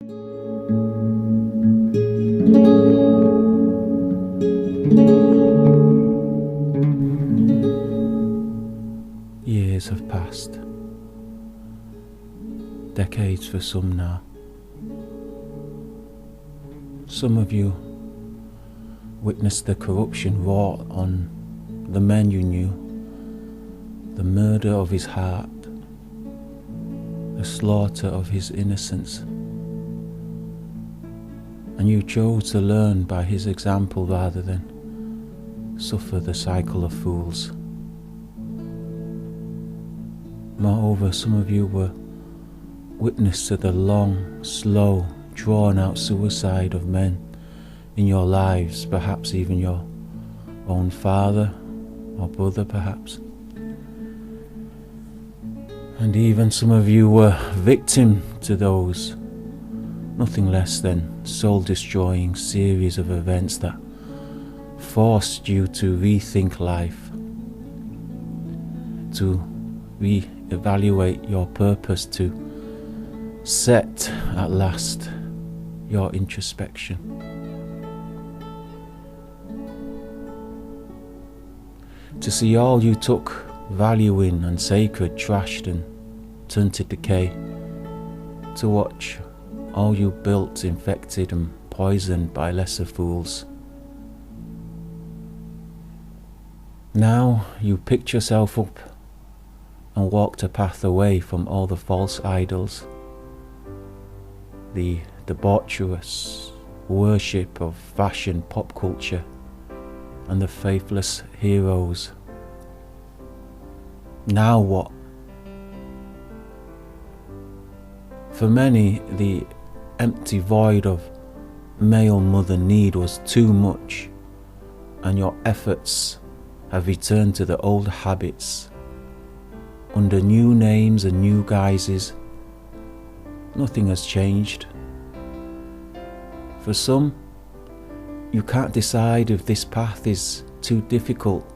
Years have passed, decades for some now. Some of you witnessed the corruption wrought on the man you knew, the murder of his heart, the slaughter of his innocence. And you chose to learn by his example rather than suffer the cycle of fools. Moreover, some of you were witness to the long, slow, drawn-out suicide of men in your lives, perhaps even your own father or brother, perhaps. And even some of you were victim to those nothing less than soul-destroying series of events that forced you to rethink life, to re-evaluate your purpose, to set at last your introspection. To see all you took value in and sacred trashed and turned to decay. To watch all you built infected and poisoned by lesser fools. Now you picked yourself up and walked a path away from all the false idols, the debaucherous worship of fashion pop culture, and the faithless heroes. Now what? For many, the empty void of male mother need was too much, and your efforts have returned to the old habits under new names and new guises. Nothing has changed. For some, you can't decide if this path is too difficult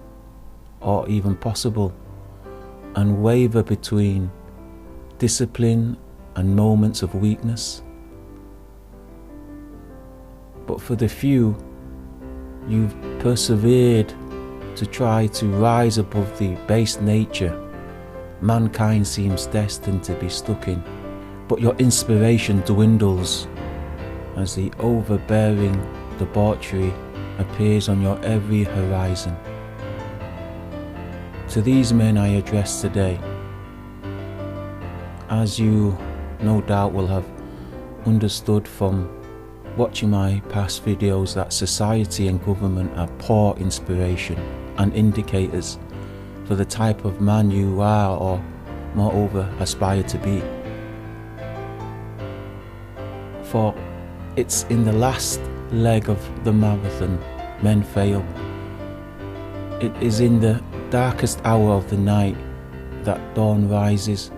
or even possible, and waver between discipline and moments of weakness. But for the few, you've persevered to try to rise above the base nature mankind seems destined to be stuck in. But your inspiration dwindles as the overbearing debauchery appears on your every horizon. To these men I address today, as you no doubt will have understood from watching my past videos, that society and government are poor inspiration and indicators for the type of man you are, or moreover aspire to be. For it's in the last leg of the marathon men fail. It is in the darkest hour of the night that dawn rises.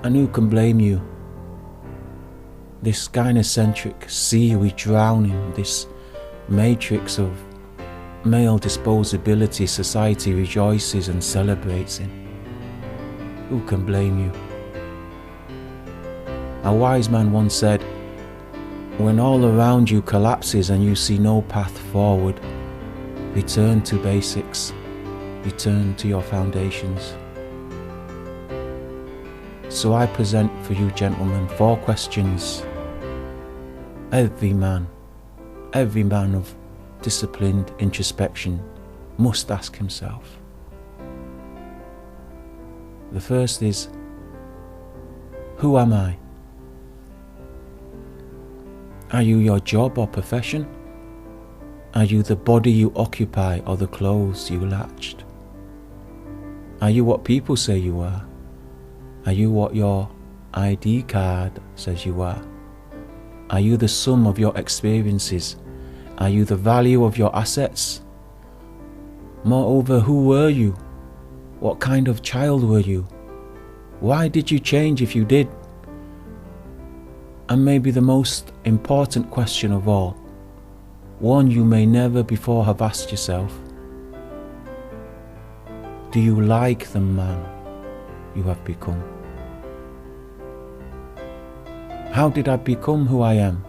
And who can blame you? This gynocentric sea we drown in, this matrix of male disposability society rejoices and celebrates in. Who can blame you? A wise man once said, when all around you collapses and you see no path forward, return to basics, return to your foundations. So I present for you, gentlemen, 4 questions every man of disciplined introspection must ask himself. The first is, who am I? Are you your job or profession? Are you the body you occupy or the clothes you latched? Are you what people say you are? Are you what your ID card says you are? Are you the sum of your experiences? Are you the value of your assets? Moreover, who were you? What kind of child were you? Why did you change if you did? And maybe the most important question of all, one you may never before have asked yourself, do you like the man you have become? How did I become who I am?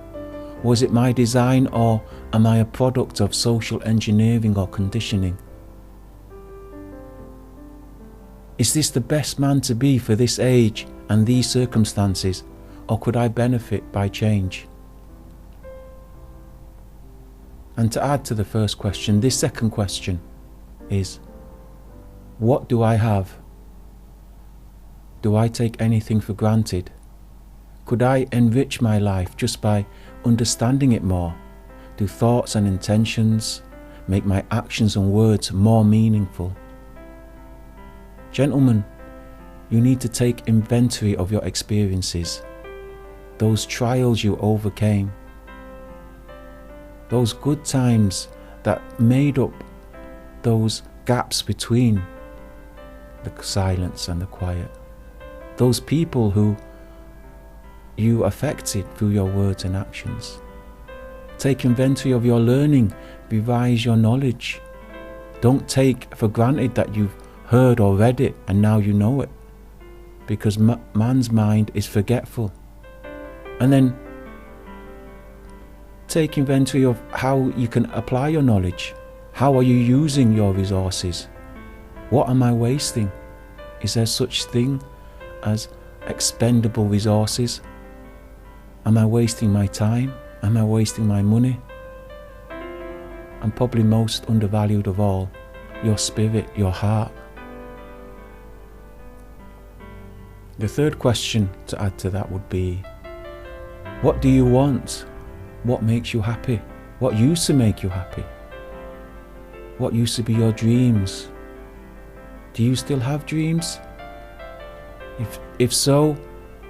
Was it my design, or am I a product of social engineering or conditioning? Is this the best man to be for this age and these circumstances, or could I benefit by change? And to add to the first question, this second question is, what do I have? Do I take anything for granted? Could I enrich my life just by understanding it more? Do thoughts and intentions make my actions and words more meaningful? Gentlemen, you need to take inventory of your experiences, those trials you overcame, those good times that made up those gaps between the silence and the quiet, those people who you affected through your words and actions. Take inventory of your learning, revise your knowledge. Don't take for granted that you've heard or read it and now you know it, because man's mind is forgetful. And then take inventory of how you can apply your knowledge. How are you using your resources? What am I wasting? Is there such thing as expendable resources? Am I wasting my time? Am I wasting my money? And probably most undervalued of all, your spirit, your heart. The third question to add to that would be, what do you want? What makes you happy? What used to make you happy? What used to be your dreams? Do you still have dreams? If so,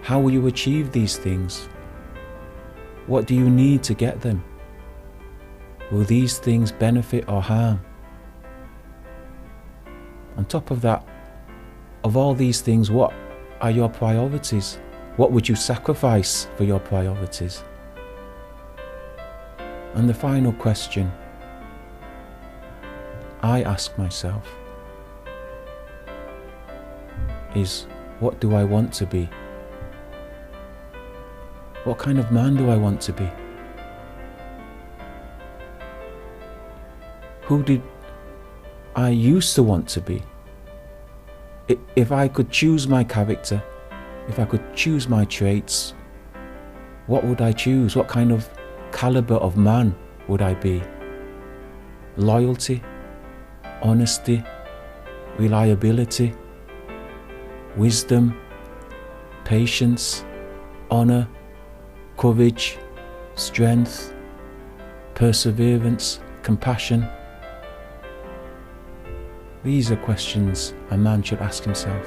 how will you achieve these things? What do you need to get them? Will these things benefit or harm? On top of that, of all these things, what are your priorities? What would you sacrifice for your priorities? And the final question I ask myself is, what do I want to be? What kind of man do I want to be? Who did I used to want to be? If I could choose my character, if I could choose my traits, what would I choose? What kind of caliber of man would I be? Loyalty, honesty, reliability, wisdom, patience, honor, courage, strength, perseverance, compassion. These are questions a man should ask himself.